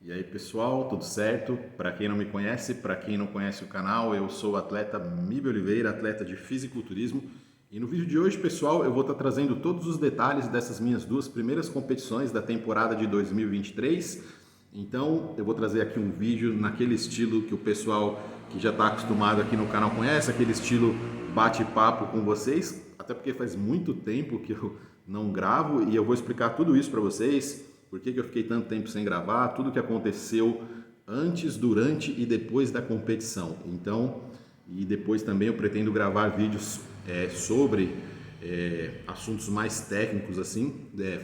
E aí pessoal, tudo certo? Para quem não me conhece, para quem não conhece o canal, eu sou o atleta Mibe Oliveira, atleta de fisiculturismo. E no vídeo de hoje, pessoal, eu vou estar trazendo todos os detalhes dessas minhas duas primeiras competições da temporada de 2023. Então eu vou trazer aqui um vídeo naquele estilo que o pessoal que já está acostumado aqui no canal conhece, aquele estilo bate-papo com vocês, até porque faz muito tempo que eu não gravo e eu vou explicar tudo isso para vocês. Por que eu fiquei tanto tempo sem gravar, tudo que aconteceu antes, durante e depois da competição. Então, e depois também eu pretendo gravar vídeos sobre assuntos mais técnicos, assim,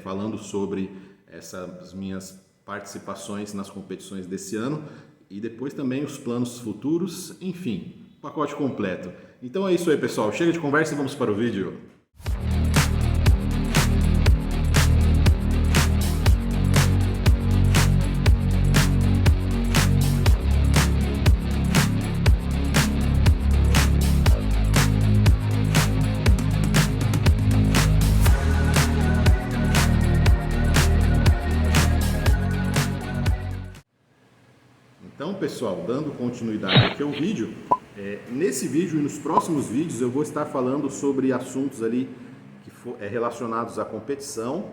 falando sobre essas minhas participações nas competições desse ano e depois também os planos futuros, enfim, pacote completo. Então é isso aí, pessoal. Chega de conversa e vamos para o vídeo. Então, pessoal, dando continuidade aqui ao vídeo, nesse vídeo e nos próximos vídeos eu vou estar falando sobre assuntos ali relacionados à competição.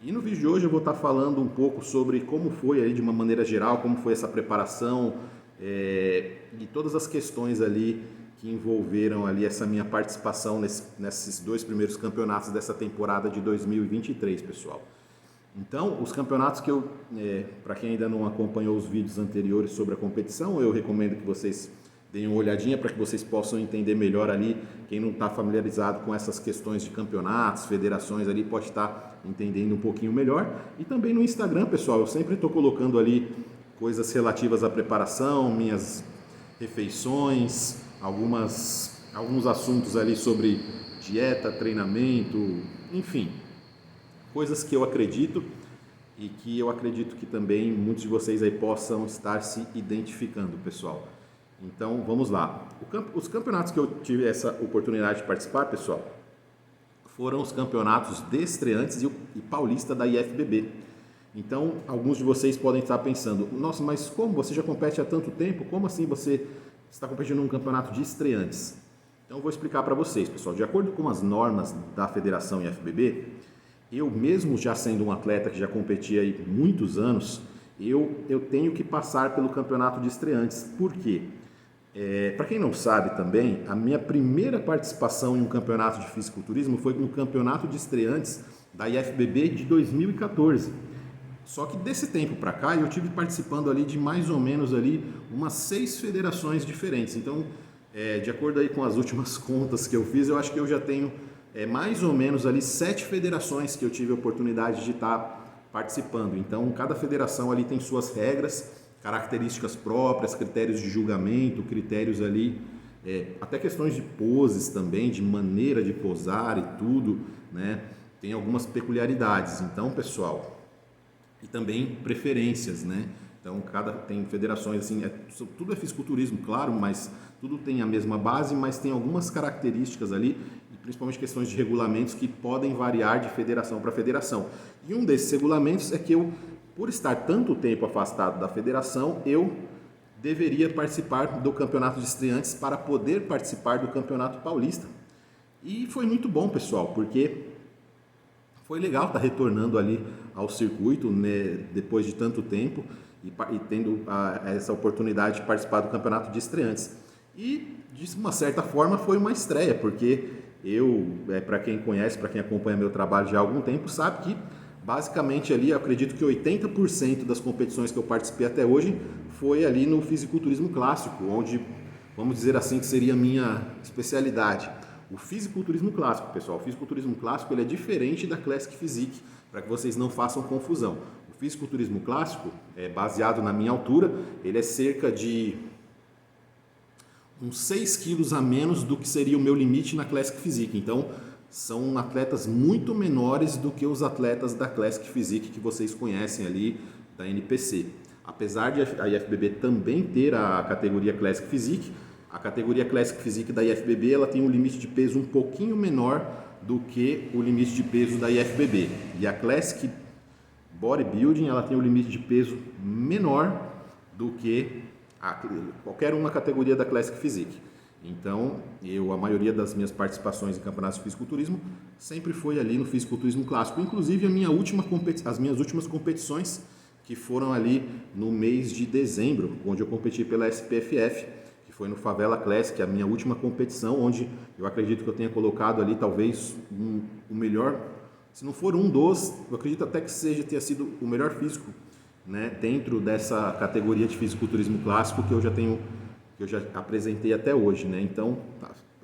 E no vídeo de hoje eu vou estar falando um pouco sobre como foi aí de uma maneira geral, como foi essa preparação e todas as questões ali que envolveram ali essa minha participação nesses dois primeiros campeonatos dessa temporada de 2023, pessoal. Então, os campeonatos que para quem ainda não acompanhou os vídeos anteriores sobre a competição, eu recomendo que vocês deem uma olhadinha para que vocês possam entender melhor ali. Quem não está familiarizado com essas questões de campeonatos, federações ali, pode estar entendendo um pouquinho melhor. E também no Instagram, pessoal, eu sempre estou colocando ali coisas relativas à preparação, minhas refeições, alguns assuntos ali sobre dieta, treinamento, enfim. Coisas que eu acredito e que eu acredito que também muitos de vocês aí possam estar se identificando, pessoal. Então, vamos lá. Os campeonatos que eu tive essa oportunidade de participar, pessoal, foram os campeonatos de estreantes e paulista da IFBB. Então, alguns de vocês podem estar pensando, nossa, mas como você já compete há tanto tempo? Como assim você está competindo num campeonato de estreantes? Então, eu vou explicar para vocês, pessoal. De acordo com as normas da Federação IFBB, eu mesmo já sendo um atleta que já competia aí muitos anos, eu tenho que passar pelo campeonato de estreantes. Por quê? Para quem não sabe também, a minha primeira participação em um campeonato de fisiculturismo foi no campeonato de estreantes da IFBB de 2014. Só que desse tempo para cá eu tive participando ali de mais ou menos ali umas 6 federações diferentes. Então, de acordo aí com as últimas contas que eu fiz, eu acho que eu já tenho mais ou menos ali 7 federações que eu tive a oportunidade de estar participando. Então, cada federação ali tem suas regras, características próprias, critérios de julgamento, critérios ali, até questões de poses também, de maneira de posar e tudo, né? Tem algumas peculiaridades. Então, pessoal, e também preferências, né? Então, tem federações assim, tudo é fisiculturismo, claro, mas tudo tem a mesma base, mas tem algumas características ali, principalmente questões de regulamentos que podem variar de federação para federação. E um desses regulamentos é que eu, por estar tanto tempo afastado da federação, eu deveria participar do campeonato de estreantes para poder participar do campeonato paulista. E foi muito bom, pessoal, porque foi legal estar retornando ali ao circuito, né, depois de tanto tempo e tendo essa oportunidade de participar do campeonato de estreantes. E, de uma certa forma, foi uma estreia, porque para quem conhece, para quem acompanha meu trabalho já há algum tempo, sabe que basicamente ali, eu acredito que 80% das competições que eu participei até hoje foi ali no fisiculturismo clássico, onde, vamos dizer assim, que seria a minha especialidade. O fisiculturismo clássico, pessoal, o fisiculturismo clássico ele é diferente da Classic Physique, para que vocês não façam confusão. O fisiculturismo clássico, baseado na minha altura, ele é cerca de uns 6 quilos a menos do que seria o meu limite na Classic Physique. Então, são atletas muito menores do que os atletas da Classic Physique que vocês conhecem ali da NPC. Apesar de a IFBB também ter a categoria Classic Physique, a categoria Classic Physique da IFBB ela tem um limite de peso um pouquinho menor do que o limite de peso da IFBB. E a Classic bodybuilding, ela tem um limite de peso menor do que qualquer uma categoria da Classic Physique. Então, a maioria das minhas participações em campeonatos de fisiculturismo sempre foi ali no fisiculturismo clássico. Inclusive, as minhas últimas competições, que foram ali no mês de dezembro, onde eu competi pela SPFF, que foi no Favela Classic, a minha última competição, onde eu acredito que eu tenha colocado ali talvez o melhor, se não for um dos, eu acredito até que tenha sido o melhor físico, né, dentro dessa categoria de fisiculturismo clássico que eu já apresentei até hoje, né? Então,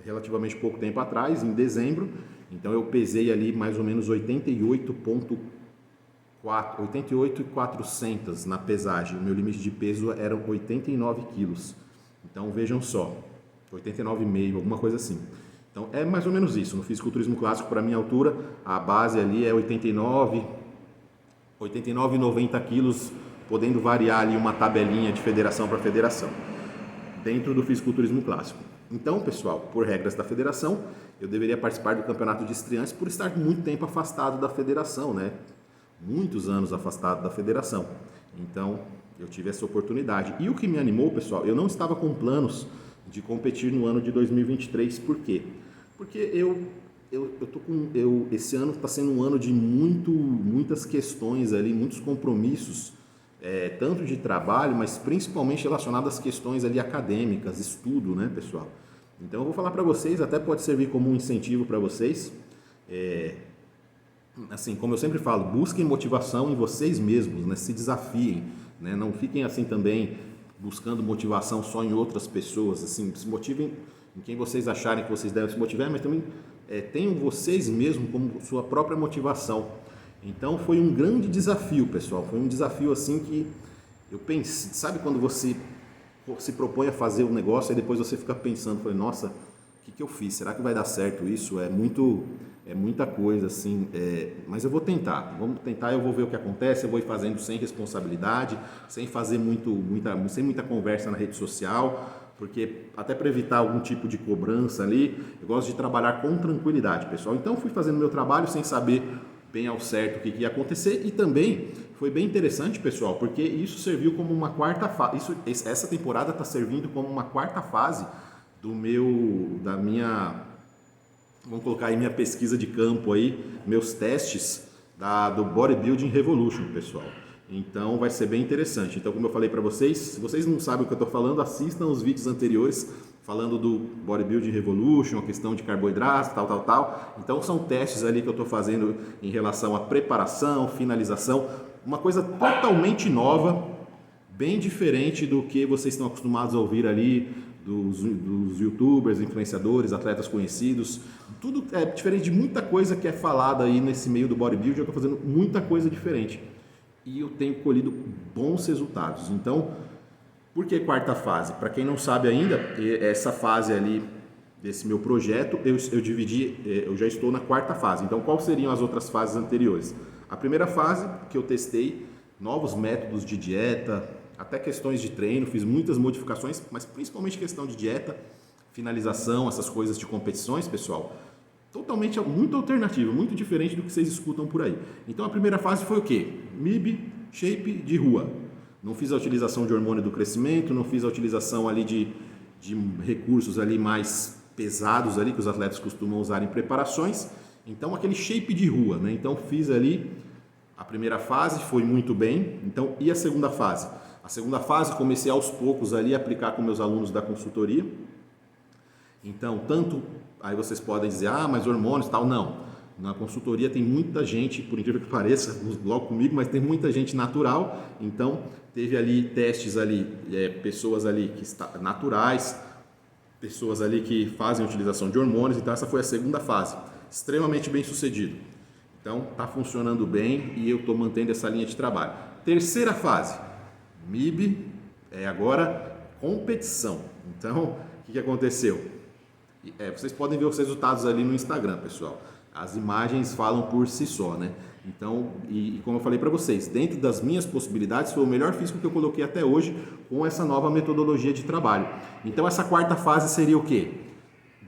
relativamente pouco tempo atrás, em dezembro, então eu pesei ali mais ou menos 88,400 na pesagem. O meu limite de peso era 89 quilos. Então vejam só, 89,5, alguma coisa assim. Então é mais ou menos isso. No fisiculturismo clássico, para minha altura, a base ali é 89,90 quilos, podendo variar ali uma tabelinha de federação para federação, dentro do fisiculturismo clássico. Então, pessoal, por regras da federação, eu deveria participar do campeonato de estreantes por estar muito tempo afastado da federação, né? Muitos anos afastado da federação. Então, eu tive essa oportunidade. E o que me animou, pessoal, eu não estava com planos de competir no ano de 2023. Por quê? Porque esse ano está sendo um ano de muitas questões ali, muitos compromissos, tanto de trabalho, mas principalmente relacionado às questões ali acadêmicas, estudo, né, pessoal? Então eu vou falar para vocês, até pode servir como um incentivo para vocês, assim, como eu sempre falo, busquem motivação em vocês mesmos, né? Se desafiem, né? Não fiquem assim também buscando motivação só em outras pessoas, assim, se motivem em quem vocês acharem que vocês devem se motivar, mas também tenham vocês mesmos como sua própria motivação. Então foi um grande desafio, pessoal, foi um desafio assim que eu pensei, sabe quando você se propõe a fazer um negócio e depois você fica pensando, falei, nossa, o que eu fiz? Será que vai dar certo isso? É muita coisa assim, mas eu vou tentar, vamos tentar, eu vou ver o que acontece, eu vou ir fazendo sem responsabilidade, sem fazer sem muita conversa na rede social, porque até para evitar algum tipo de cobrança ali, eu gosto de trabalhar com tranquilidade, pessoal. Então fui fazendo meu trabalho sem saber bem ao certo o que ia acontecer, e também foi bem interessante, pessoal, porque isso serviu como uma quarta fase, essa temporada está servindo como uma quarta fase vamos colocar aí minha pesquisa de campo aí, meus testes do Bodybuilding Revolution, pessoal. Então vai ser bem interessante. Então, como eu falei para vocês, se vocês não sabem o que eu estou falando, assistam os vídeos anteriores falando do Bodybuilding Revolution, a questão de carboidratos, tal. Então são testes ali que eu estou fazendo em relação à preparação, finalização, uma coisa totalmente nova, bem diferente do que vocês estão acostumados a ouvir ali dos youtubers, influenciadores, atletas conhecidos. Tudo é diferente de muita coisa que é falada aí nesse meio do bodybuilding. Eu estou fazendo muita coisa diferente e eu tenho colhido bons resultados. Então, por que quarta fase? Para quem não sabe ainda, essa fase ali desse meu projeto, eu já estou na quarta fase. Então, quais seriam as outras fases anteriores? A primeira fase, que eu testei novos métodos de dieta, até questões de treino, fiz muitas modificações, mas principalmente questão de dieta, finalização, essas coisas de competições, pessoal, muito alternativa, muito diferente do que vocês escutam por aí. Então, a primeira fase foi o quê? MIB, shape de rua. Não fiz a utilização de hormônio do crescimento, não fiz a utilização ali de recursos ali mais pesados ali que os atletas costumam usar em preparações. Então, aquele shape de rua, né? Então, fiz ali a primeira fase, foi muito bem. Então, e a segunda fase? A segunda fase, comecei aos poucos ali a aplicar com meus alunos da consultoria. Então, aí vocês podem dizer, mas hormônios e tal, não. Na consultoria tem muita gente, por incrível que pareça, logo comigo, mas tem muita gente natural. Então, teve ali testes ali, pessoas ali naturais, pessoas ali que fazem utilização de hormônios. Então, essa foi a segunda fase, extremamente bem sucedido. Então, está funcionando bem e eu estou mantendo essa linha de trabalho. Terceira fase, MIB, agora competição. Então, o que aconteceu? Vocês podem ver os resultados ali no Instagram, pessoal. As imagens falam por si só, né? Então, e como eu falei para vocês, dentro das minhas possibilidades, foi o melhor físico que eu coloquei até hoje com essa nova metodologia de trabalho. Então, essa quarta fase seria o quê?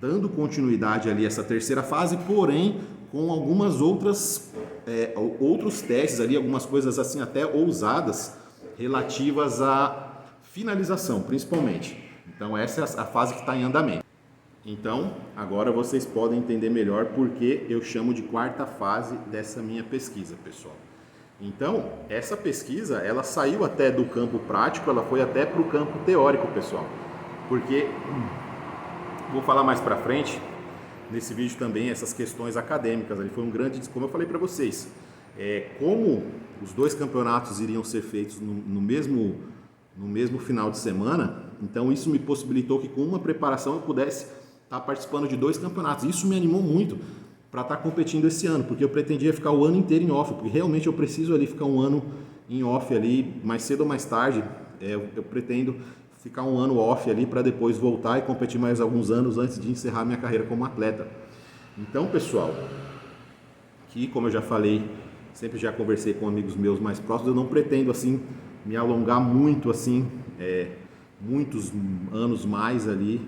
Dando continuidade ali a essa terceira fase, porém com algumas outros testes ali, algumas coisas assim até ousadas relativas à finalização, principalmente. Então essa é a fase que está em andamento. Então agora vocês podem entender melhor porque eu chamo de quarta fase dessa minha pesquisa, pessoal. Então essa pesquisa ela saiu até do campo prático, ela foi até para o campo teórico, pessoal. Porque vou falar mais para frente nesse vídeo também essas questões acadêmicas. Ali foi um grande, como eu falei para vocês, como os dois campeonatos iriam ser feitos no mesmo final de semana. Então isso me possibilitou que com uma preparação eu pudesse estar participando de dois campeonatos. Isso me animou muito para estar competindo esse ano, porque eu pretendia ficar o ano inteiro em off, porque realmente eu preciso ali ficar um ano em off ali, mais cedo ou mais tarde. Eu pretendo ficar um ano off ali para depois voltar e competir mais alguns anos antes de encerrar minha carreira como atleta. Então, pessoal, que como eu já falei, sempre já conversei com amigos meus mais próximos, eu não pretendo assim me alongar muito assim, muitos anos mais ali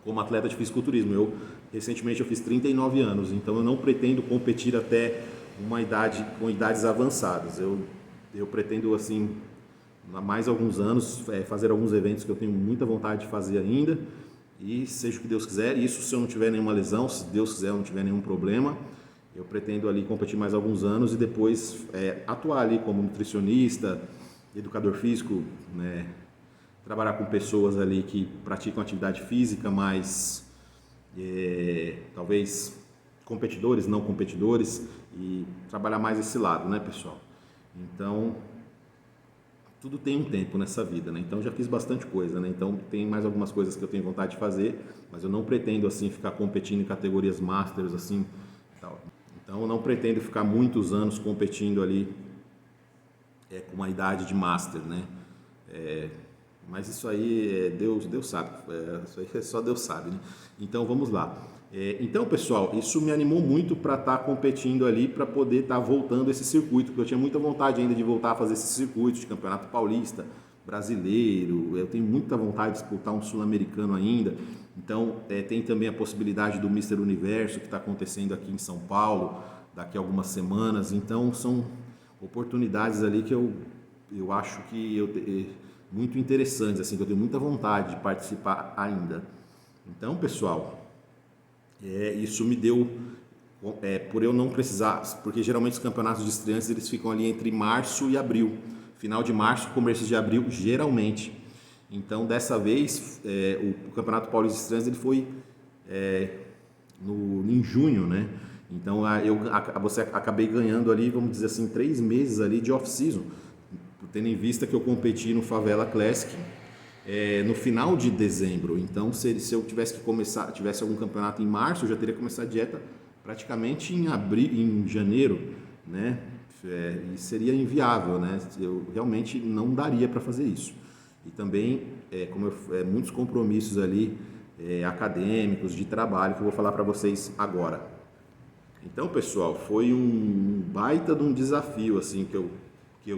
como atleta de fisiculturismo. Recentemente eu fiz 39 anos, então eu não pretendo competir até uma idade com idades avançadas. Eu pretendo assim há mais alguns anos fazer alguns eventos que eu tenho muita vontade de fazer ainda, e seja o que Deus quiser, isso se eu não tiver nenhuma lesão, se Deus quiser eu não tiver nenhum problema, eu pretendo ali competir mais alguns anos e depois atuar ali como nutricionista, educador físico, né? Trabalhar com pessoas ali que praticam atividade física, mas talvez competidores, não competidores, e trabalhar mais esse lado, né, pessoal? Então tudo tem um tempo nessa vida, né? Então já fiz bastante coisa, né? Então tem mais algumas coisas que eu tenho vontade de fazer, mas eu não pretendo assim ficar competindo em categorias masters assim, tal. Então eu não pretendo ficar muitos anos competindo ali com uma idade de master, né? Mas isso aí Deus sabe, isso aí só Deus sabe, né? Então vamos lá. Então, pessoal, isso me animou muito para estar competindo ali, para poder estar voltando esse circuito, porque eu tinha muita vontade ainda de voltar a fazer esse circuito de campeonato paulista, brasileiro. Eu tenho muita vontade de disputar um sul-americano ainda. Então tem também a possibilidade do Mister Universo que está acontecendo aqui em São Paulo daqui a algumas semanas. Então são oportunidades ali que eu acho que muito interessantes, assim, que eu tenho muita vontade de participar ainda. Então, pessoal, isso me deu, por eu não precisar, porque geralmente os campeonatos de estreantes eles ficam ali entre março e abril, final de março, começo de abril, geralmente. Então, dessa vez, o Campeonato Paulista de Estreantes ele foi em junho, né? Então, acabei ganhando ali, vamos dizer assim, 3 meses ali de off-season, tendo em vista que eu competi no Favela Classic no final de dezembro. Então, se eu tivesse algum campeonato em março, eu já teria começado a dieta praticamente em janeiro, né? E seria inviável, né? Eu realmente não daria para fazer isso. E também, muitos compromissos ali acadêmicos, de trabalho, que eu vou falar para vocês agora. Então, pessoal, foi um baita de um desafio assim que eu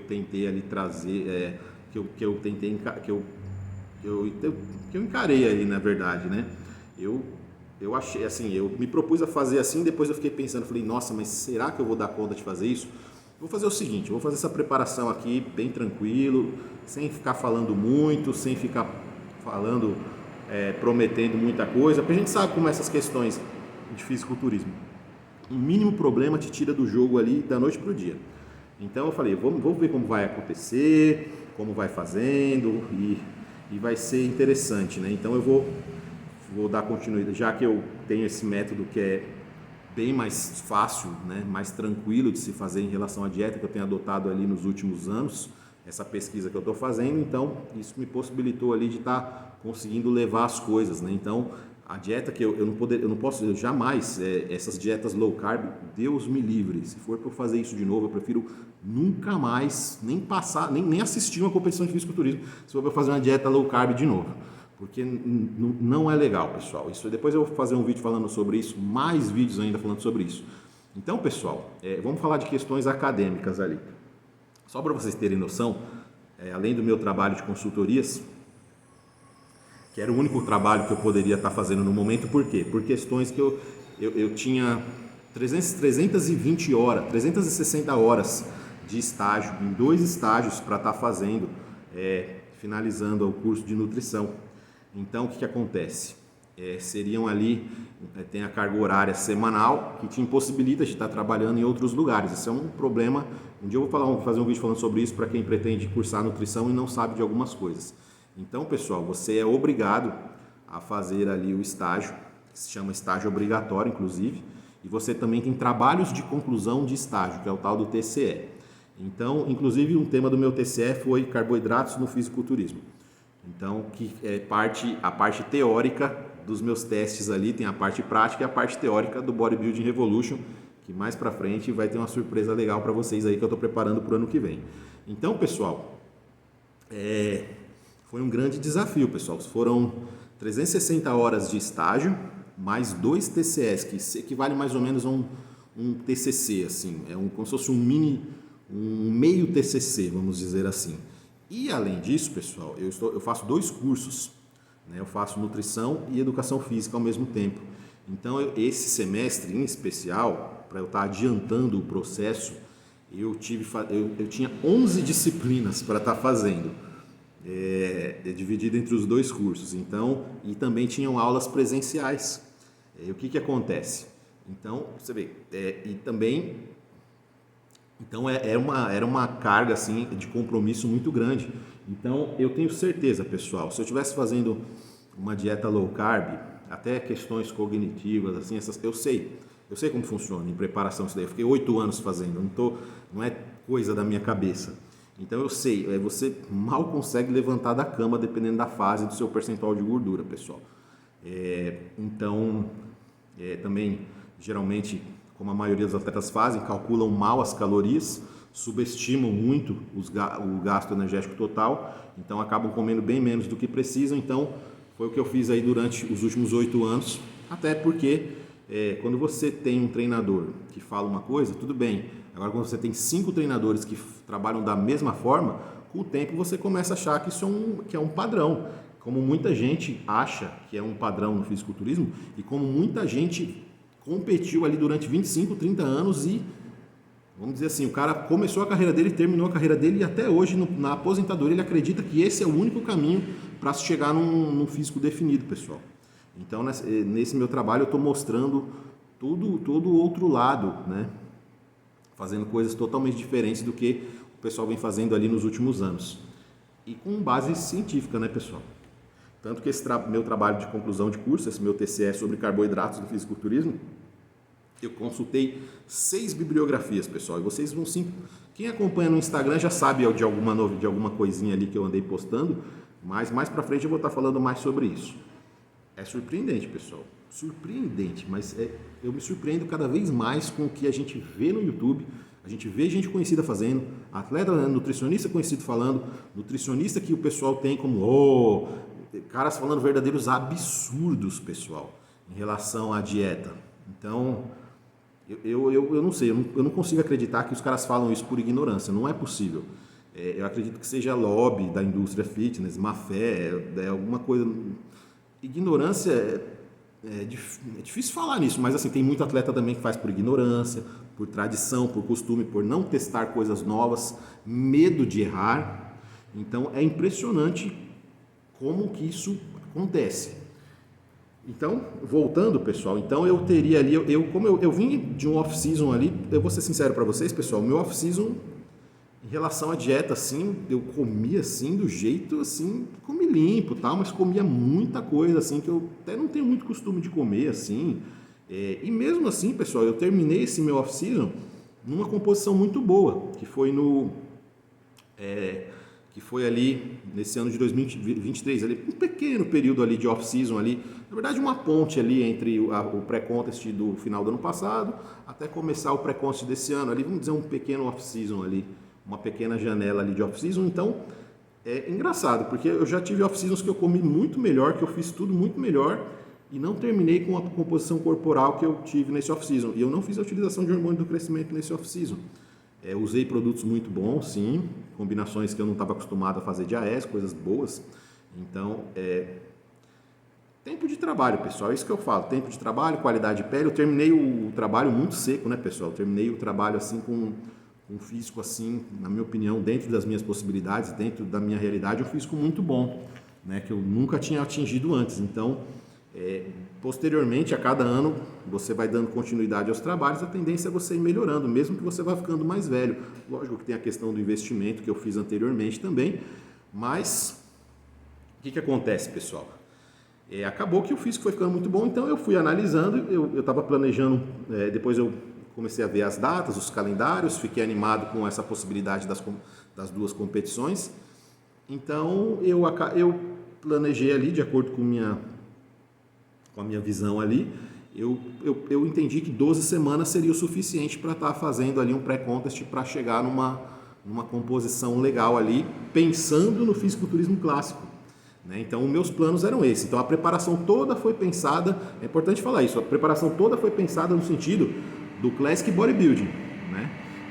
tentei ali trazer, que eu encarei ali, na verdade, né? Eu achei assim, eu me propus a fazer assim, depois eu fiquei pensando, falei, nossa, mas será que eu vou dar conta de fazer isso? Vou fazer o seguinte, eu vou fazer essa preparação aqui bem tranquilo, sem ficar falando muito, sem ficar falando, prometendo muita coisa, porque a gente sabe como essas questões de fisiculturismo, o mínimo problema te tira do jogo ali da noite para o dia. Então eu falei, vamos ver como vai acontecer, como vai fazendo e vai ser interessante, né? Então eu vou dar continuidade, já que eu tenho esse método que é bem mais fácil, né? Mais tranquilo de se fazer em relação à dieta que eu tenho adotado ali nos últimos anos, essa pesquisa que eu estou fazendo, então isso me possibilitou ali de estar conseguindo levar as coisas, né? Então a dieta que eu não posso jamais, essas dietas low carb, Deus me livre. Se for para eu fazer isso de novo, eu prefiro nunca mais nem passar, nem assistir uma competição de fisiculturismo, se for para eu fazer uma dieta low carb de novo. Porque não é legal, pessoal. Isso, depois eu vou fazer um vídeo falando sobre isso, mais vídeos ainda falando sobre isso. Então, pessoal, vamos falar de questões acadêmicas ali. Só para vocês terem noção, além do meu trabalho de consultorias, que era o único trabalho que eu poderia estar fazendo no momento. Por quê? Por questões que eu tinha 320 horas, 360 horas de estágio, em 2 estágios para estar fazendo, finalizando o curso de nutrição. Então, o que acontece? Seriam ali, tem a carga horária semanal, que te impossibilita de estar trabalhando em outros lugares. Isso é um problema. Um dia eu vou fazer um vídeo falando sobre isso para quem pretende cursar nutrição e não sabe de algumas coisas. Então, pessoal, você é obrigado a fazer ali o estágio, que se chama estágio obrigatório, inclusive, e você também tem trabalhos de conclusão de estágio, que é o tal do TCE. Então, inclusive, um tema do meu TCE foi carboidratos no fisiculturismo. Então, que é a parte teórica dos meus testes ali, tem a parte prática e a parte teórica do Bodybuilding Revolution, que mais pra frente vai ter uma surpresa legal para vocês aí que eu estou preparando para o ano que vem. Então, pessoal, foi um grande desafio, pessoal. Foram 360 horas de estágio, mais 2 TCS, que equivale mais ou menos a um TCC, assim, como se fosse um meio TCC, vamos dizer assim. E além disso, pessoal, eu faço 2 cursos, né? Eu faço nutrição e educação física ao mesmo tempo. Então, esse semestre em especial, para eu estar adiantando o processo, eu tinha 11 disciplinas para estar fazendo, dividido entre os 2 cursos. Então, e também tinham aulas presenciais. O que acontece? Então, você vê, e também, então era uma carga assim de compromisso muito grande. Então, eu tenho certeza, pessoal, se eu estivesse fazendo uma dieta low carb, até questões cognitivas, assim, eu sei como funciona em preparação isso daí. Eu fiquei 8 anos fazendo, não é coisa da minha cabeça. Então eu sei, você mal consegue levantar da cama dependendo da fase do seu percentual de gordura, pessoal. Também, geralmente, como a maioria dos atletas fazem, calculam mal as calorias, subestimam muito o gasto energético total, então acabam comendo bem menos do que precisam. Então, foi o que eu fiz aí durante os últimos 8 anos, até porque quando você tem um treinador que fala uma coisa, tudo bem. Agora, quando você tem 5 treinadores que trabalham da mesma forma, com o tempo você começa a achar que isso é um padrão. Como muita gente acha que é um padrão no fisiculturismo e como muita gente competiu ali durante 25, 30 anos e, vamos dizer assim, o cara começou a carreira dele, terminou a carreira dele e até hoje, na aposentadoria, ele acredita que esse é o único caminho para se chegar num físico definido, pessoal. Então, nesse meu trabalho, eu estou mostrando todo o outro lado, né? Fazendo coisas totalmente diferentes do que o pessoal vem fazendo ali nos últimos anos. E com base científica, né, pessoal? Tanto que esse meu trabalho de conclusão de curso, esse meu TCE sobre carboidratos do fisiculturismo, eu consultei 6 bibliografias, pessoal. E vocês vão sim. Quem acompanha no Instagram já sabe de alguma coisinha ali que eu andei postando, mas mais pra frente eu vou estar falando mais sobre isso. É surpreendente, pessoal. Surpreendente, mas eu me surpreendo cada vez mais com o que a gente vê no YouTube. A gente vê gente conhecida fazendo, atleta, nutricionista conhecido falando, nutricionista que o pessoal tem como caras falando verdadeiros absurdos, pessoal, em relação à dieta. Então, eu não sei, eu não consigo acreditar que os caras falam isso por ignorância, não é possível. Eu acredito que seja lobby da indústria fitness, má fé, alguma coisa. Ignorância é difícil falar nisso, mas assim, tem muito atleta também que faz por ignorância, por tradição, por costume, por não testar coisas novas, medo de errar. Então, é impressionante como que isso acontece. Então, voltando, pessoal, então eu teria ali, como eu vim de um off-season ali, eu vou ser sincero para vocês, pessoal, meu off-season, em relação à dieta, assim, eu comia assim, do jeito, assim, comi limpo, tal, mas comia muita coisa, assim, que eu até não tenho muito costume de comer, assim, e mesmo assim, pessoal, eu terminei esse meu off-season numa composição muito boa, que foi ali nesse ano de 2023, ali, um pequeno período ali de off-season ali, na verdade uma ponte ali entre o pré-contest do final do ano passado até começar o pré-contest desse ano ali, vamos dizer um pequeno off-season ali, uma pequena janela ali de off-season. Então é engraçado, porque eu já tive off-seasons que eu comi muito melhor, que eu fiz tudo muito melhor e não terminei com a composição corporal que eu tive nesse off-season, e eu não fiz a utilização de hormônio do crescimento nesse off-season. Usei produtos muito bons, sim, combinações que eu não estava acostumado a fazer de AES, coisas boas. Então, Tempo de trabalho, pessoal, é isso que eu falo. Tempo de trabalho, qualidade de pele. Eu terminei o trabalho muito seco, né, pessoal? Eu terminei o trabalho assim com um físico assim, na minha opinião, dentro das minhas possibilidades, dentro da minha realidade, um físico muito bom, né, que eu nunca tinha atingido antes. Então, posteriormente, a cada ano, você vai dando continuidade aos trabalhos, a tendência é você ir melhorando, mesmo que você vá ficando mais velho. Lógico que tem a questão do investimento que eu fiz anteriormente também, mas o que acontece, pessoal? Acabou que o físico foi ficando muito bom, então eu fui analisando, eu estava planejando, depois eu comecei a ver as datas, os calendários, fiquei animado com essa possibilidade das duas competições. Então eu planejei ali, de acordo com a minha visão ali, eu entendi que 12 semanas seria o suficiente para estar fazendo ali um pré-contest para chegar numa composição legal ali, pensando no fisiculturismo clássico. Então, meus planos eram esses. Então, a preparação toda foi pensada, é importante falar isso, a preparação toda foi pensada no sentido do Classic Bodybuilding.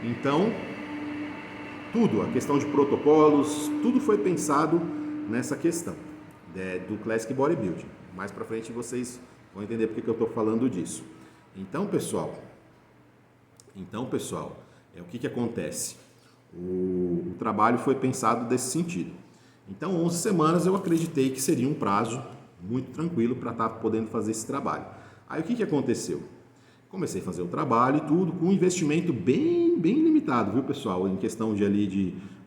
Então, tudo, a questão de protocolos, tudo foi pensado nessa questão do Classic Bodybuilding. Mais pra frente vocês vão entender porque que eu estou falando disso. Então, pessoal, o que acontece? O trabalho foi pensado desse sentido. Então, 11 semanas eu acreditei que seria um prazo muito tranquilo para estar podendo fazer esse trabalho. Aí, o que aconteceu? Comecei a fazer o trabalho e tudo com um investimento bem limitado, viu, pessoal? Em questão de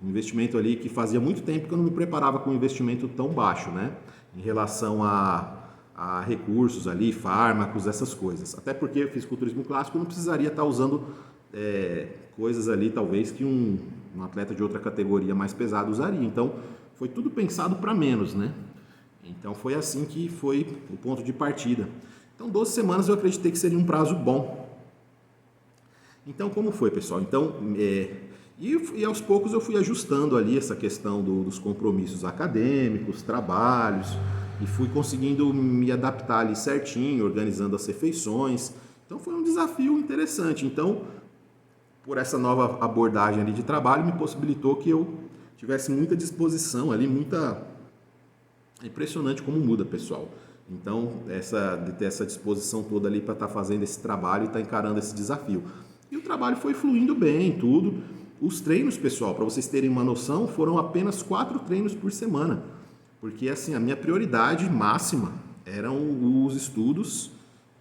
um investimento ali que fazia muito tempo que eu não me preparava com um investimento tão baixo, né? Em relação a recursos ali, fármacos, essas coisas. Até porque fisiculturismo clássico não precisaria estar usando coisas ali, talvez, que um atleta de outra categoria mais pesada usaria. Então, foi tudo pensado para menos, né? Então, foi assim que foi o ponto de partida. Então, 12 semanas eu acreditei que seria um prazo bom. Então, como foi, pessoal? Então, e aos poucos eu fui ajustando ali essa questão dos compromissos acadêmicos, trabalhos, e fui conseguindo me adaptar ali certinho, organizando as refeições. Então, foi um desafio interessante. Então, por essa nova abordagem ali de trabalho, me possibilitou que eu tivesse muita disposição ali, É impressionante como muda, pessoal. Então, de ter essa disposição toda ali para estar fazendo esse trabalho e estar encarando esse desafio. E o trabalho foi fluindo bem, tudo. Os treinos, pessoal, para vocês terem uma noção, foram apenas 4 treinos por semana. Porque, assim, a minha prioridade máxima eram os estudos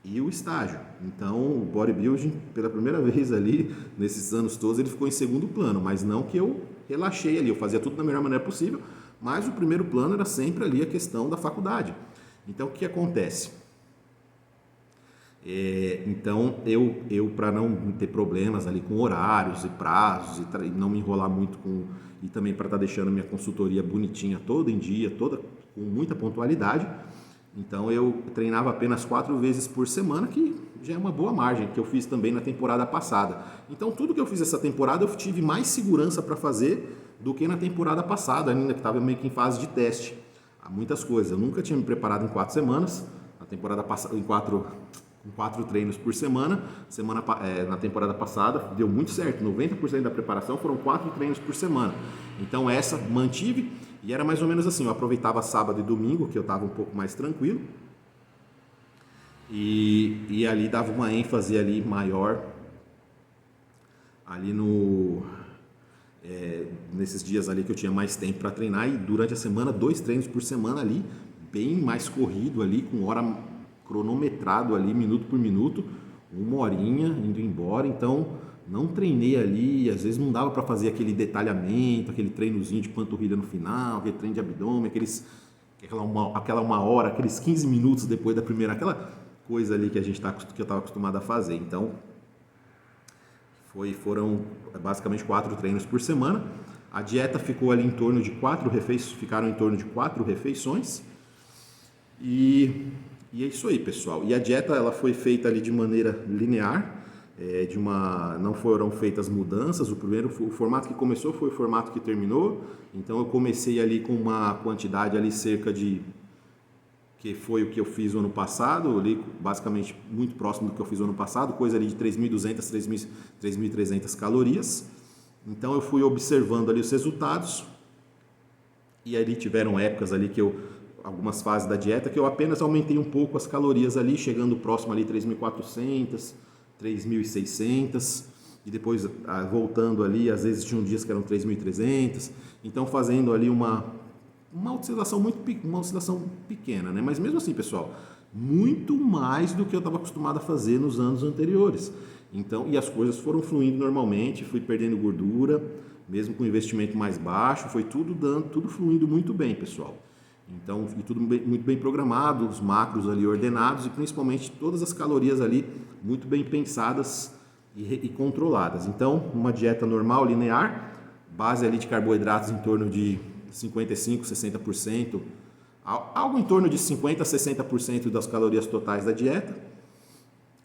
e o estágio. Então, o bodybuilding, pela primeira vez ali, nesses anos todos, ele ficou em segundo plano. Mas não que eu relaxei ali, eu fazia tudo da melhor maneira possível. Mas o primeiro plano era sempre ali a questão da faculdade. Então, o que acontece? Então, eu para não ter problemas ali com horários e prazos e não me enrolar muito e também para estar deixando minha consultoria bonitinha toda em dia, toda com muita pontualidade, então eu treinava apenas 4 vezes por semana, que já é uma boa margem, que eu fiz também na temporada passada. Então, tudo que eu fiz essa temporada, eu tive mais segurança para fazer do que na temporada passada, ainda que estava meio que em fase de teste. Há muitas coisas. Eu nunca tinha me preparado em 4 semanas, na temporada passada, com 4 treinos por semana. Na temporada passada deu muito certo, 90% da preparação foram 4 treinos por semana. Então essa mantive e era mais ou menos assim, eu aproveitava sábado e domingo, que eu estava um pouco mais tranquilo, e ali dava uma ênfase ali maior ali nesses dias ali que eu tinha mais tempo para treinar, e durante a semana 2 treinos por semana ali, bem mais corrido ali, com hora cronometrado ali, minuto por minuto, 1 horinha indo embora. Então não treinei ali, às vezes não dava para fazer aquele detalhamento, aquele treinozinho de panturrilha no final, aquele treino de abdômen, aquela 1 hora, aqueles 15 minutos depois da primeira, aquela coisa ali que eu estava acostumado a fazer. Então foram basicamente 4 treinos por semana. A dieta ficou ali em torno de 4 refeições. E é isso aí, pessoal. E a dieta ela foi feita ali de maneira linear, não foram feitas mudanças. O formato que começou foi o formato que terminou. Então eu comecei ali com uma quantidade ali que foi o que eu fiz no ano passado, ali basicamente muito próximo do que eu fiz no ano passado, coisa ali de 3.200, 3.300 calorias. Então eu fui observando ali os resultados, e ali tiveram épocas ali que algumas fases da dieta que eu apenas aumentei um pouco as calorias ali, chegando próximo ali 3.400, 3.600 e depois voltando ali, às vezes tinham dias que eram 3.300, então fazendo ali uma oscilação uma oscilação pequena, né? Mas mesmo assim, pessoal, muito mais do que eu estava acostumado a fazer nos anos anteriores. Então, e as coisas foram fluindo normalmente, fui perdendo gordura, mesmo com investimento mais baixo, foi tudo fluindo muito bem, pessoal. Então, e tudo muito bem programado, os macros ali ordenados e principalmente todas as calorias ali muito bem pensadas e controladas. Então, uma dieta normal, linear, base ali de carboidratos em torno de 55, 60%, algo em torno de 50 a 60% das calorias totais da dieta.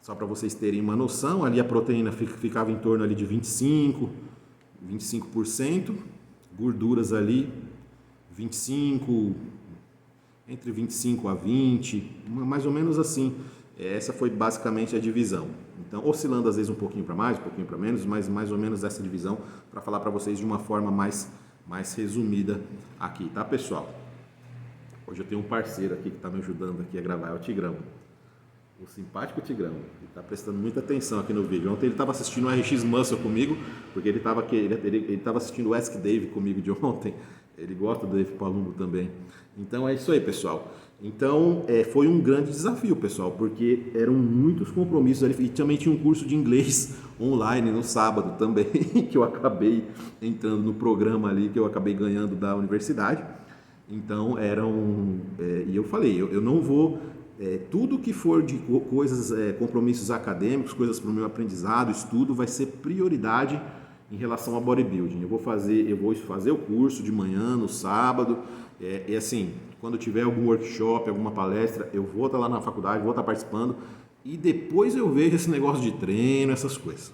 Só para vocês terem uma noção, ali a proteína ficava em torno ali de 25%, gorduras ali 25%, entre 25 a 20, mais ou menos assim. Essa foi basicamente a divisão. Então, oscilando às vezes um pouquinho para mais, um pouquinho para menos, mas mais ou menos essa divisão para falar para vocês de uma forma mais resumida aqui, tá, pessoal? Hoje eu tenho um parceiro aqui que está me ajudando aqui a gravar, é o Tigrão. O simpático Tigrão, ele está prestando muita atenção aqui no vídeo. Ontem ele estava assistindo o RX Muscle comigo, porque ele estava assistindo o Ask Dave comigo de ontem. Ele gosta do Dave Palumbo também. Então é isso aí, pessoal. Então foi um grande desafio, pessoal, porque eram muitos compromissos ali. E também tinha um curso de inglês online no sábado também, que eu acabei entrando no programa ali, que eu acabei ganhando da universidade. Então e eu falei, eu não vou... tudo que for de coisas, compromissos acadêmicos, coisas para o meu aprendizado, estudo, vai ser prioridade em relação ao bodybuilding. Eu vou fazer o curso de manhã, no sábado, e assim, quando tiver algum workshop, alguma palestra, eu vou estar lá na faculdade, vou estar participando, e depois eu vejo esse negócio de treino, essas coisas.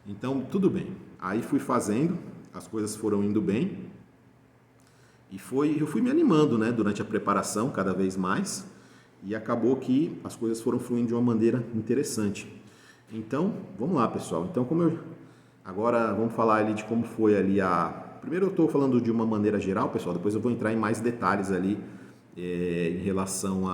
Então, tudo bem. Aí fui fazendo, as coisas foram indo bem, e eu fui me animando, né, durante a preparação, cada vez mais, e acabou que as coisas foram fluindo de uma maneira interessante. Então, vamos lá, pessoal. Então, agora vamos falar ali de como foi ali Primeiro eu estou falando de uma maneira geral, pessoal, depois eu vou entrar em mais detalhes ali em relação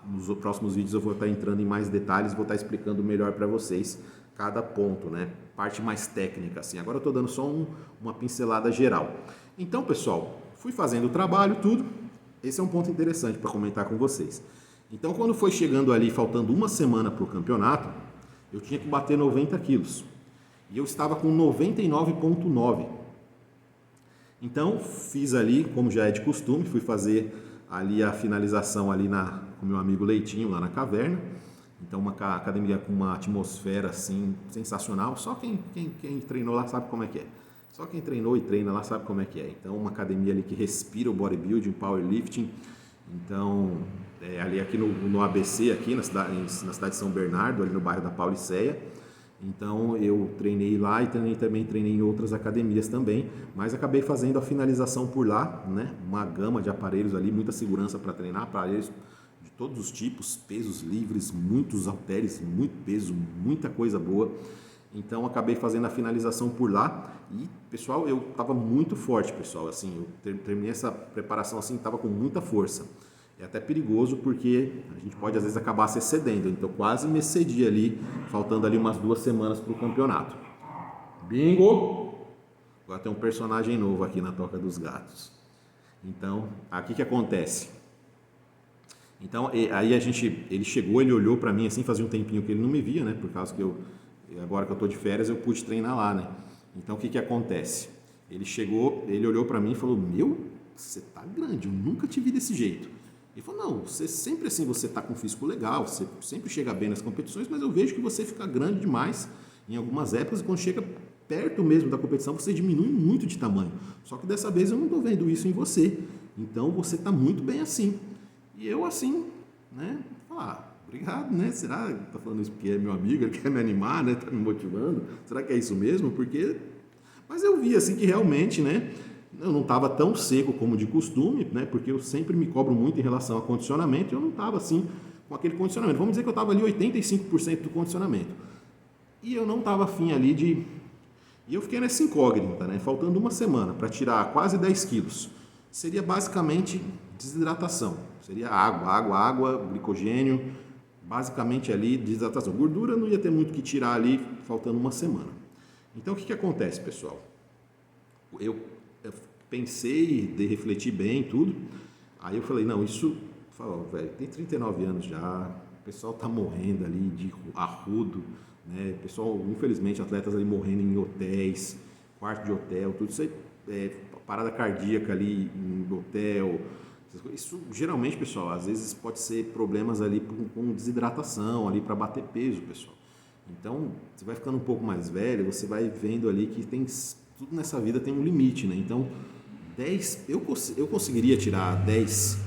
nos próximos vídeos eu vou estar entrando em mais detalhes, vou estar explicando melhor para vocês cada ponto, né? Parte mais técnica, assim. Agora eu estou dando só uma pincelada geral. Então, pessoal, fui fazendo o trabalho, tudo. Esse é um ponto interessante para comentar com vocês. Então, quando foi chegando ali, faltando uma semana para o campeonato, eu tinha que bater 90 quilos. E eu estava com 99,9. Então, fiz ali, como já é de costume, fui fazer ali a finalização ali com meu amigo Leitinho, lá na caverna. Então, uma academia com uma atmosfera, assim, sensacional. Só quem treinou lá sabe como é que é. Só quem treinou e treina lá sabe como é que é. Então, uma academia ali que respira o bodybuilding, powerlifting. Então, ali aqui no ABC, aqui na cidade de São Bernardo, ali no bairro da Pauliceia. Então, eu treinei lá e também treinei em outras academias também. Mas acabei fazendo a finalização por lá, né? Uma gama de aparelhos ali, muita segurança para treinar, aparelhos de todos os tipos, pesos livres, muitos halteres, muito peso, muita coisa boa. Então, acabei fazendo a finalização por lá e, pessoal, eu estava muito forte, pessoal, assim, eu terminei essa preparação assim, estava com muita força. É até perigoso porque a gente pode, às vezes, acabar se excedendo. Então, quase me excedi ali, faltando ali umas 2 semanas para o campeonato. Bingo! Agora tem um personagem novo aqui na Toca dos Gatos. Então, aqui que acontece? Então, aí ele chegou, ele olhou para mim assim, fazia um tempinho que ele não me via, né, por causa que agora que eu estou de férias, eu pude treinar lá, né? Então, o que acontece? Ele chegou, ele olhou para mim e falou, você tá grande, eu nunca te vi desse jeito. Ele falou, não, você sempre assim, você tá com um físico legal, você sempre chega bem nas competições, mas eu vejo que você fica grande demais em algumas épocas e quando chega perto mesmo da competição, você diminui muito de tamanho. Só que dessa vez eu não estou vendo isso em você. Então, você tá muito bem assim. E eu assim, né, obrigado, né? Será que tá falando isso porque é meu amigo, ele quer me animar, né? Tá me motivando? Será que é isso mesmo? Mas eu vi assim que realmente, né? Eu não estava tão seco como de costume, né? Porque eu sempre me cobro muito em relação a condicionamento e eu não estava assim com aquele condicionamento. Vamos dizer que eu estava ali 85% do condicionamento. E eu não estava afim ali E eu fiquei nessa incógnita, né? Faltando uma semana para tirar quase 10 quilos. Seria basicamente desidratação. Seria água, glicogênio, basicamente ali desidratação. Gordura não ia ter muito que tirar ali, faltando uma semana. Então o que acontece, pessoal? Eu pensei, refleti bem tudo, aí eu falei, não, isso, velho, tem 39 anos já, o pessoal tá morrendo ali de arrudo, né? O pessoal, infelizmente, atletas ali morrendo em hotéis, quarto de hotel, tudo isso aí, parada cardíaca ali em hotel. Isso geralmente, pessoal, às vezes pode ser problemas ali com desidratação, ali para bater peso, pessoal. Então, você vai ficando um pouco mais velho, você vai vendo ali que tudo nessa vida tem um limite, né? Então, 10, eu conseguiria tirar 10,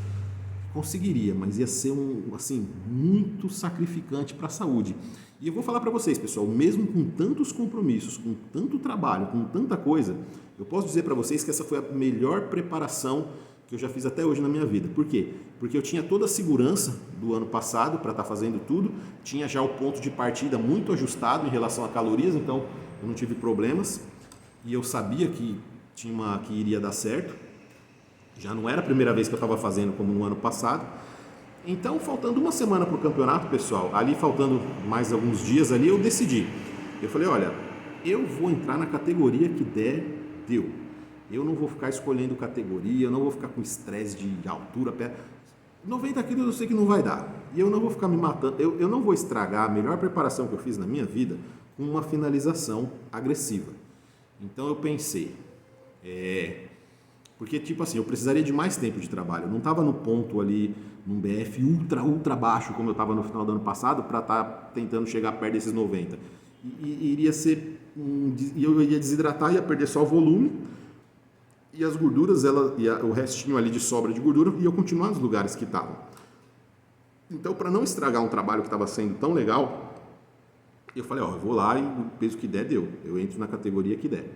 conseguiria, mas ia ser assim, muito sacrificante para a saúde. E eu vou falar para vocês, pessoal, mesmo com tantos compromissos, com tanto trabalho, com tanta coisa, eu posso dizer para vocês que essa foi a melhor preparação que eu já fiz até hoje na minha vida. Por quê? Porque eu tinha toda a segurança do ano passado para estar fazendo tudo, tinha já o ponto de partida muito ajustado em relação a calorias, então eu não tive problemas e eu sabia que iria dar certo. Já não era a primeira vez que eu estava fazendo como no ano passado. Então, faltando uma semana para o campeonato, pessoal, ali faltando mais alguns dias ali, eu decidi. Eu falei, olha, eu vou entrar na categoria que der, deu. Eu não vou ficar escolhendo categoria, eu não vou ficar com estresse de altura, 90 quilos eu sei que não vai dar. E eu não vou ficar me matando, eu não vou estragar a melhor preparação que eu fiz na minha vida com uma finalização agressiva. Então eu pensei, porque tipo assim, eu precisaria de mais tempo de trabalho. Eu não estava no ponto ali, num BF ultra baixo, como eu estava no final do ano passado, para estar tentando chegar perto desses 90. E iria ser, eu ia desidratar, ia perder só o volume, e as gorduras, o restinho ali de sobra de gordura, ia continuar nos lugares que estavam. Então, para não estragar um trabalho que estava sendo tão legal, eu falei, eu vou lá e o peso que der, deu. Eu entro na categoria que der.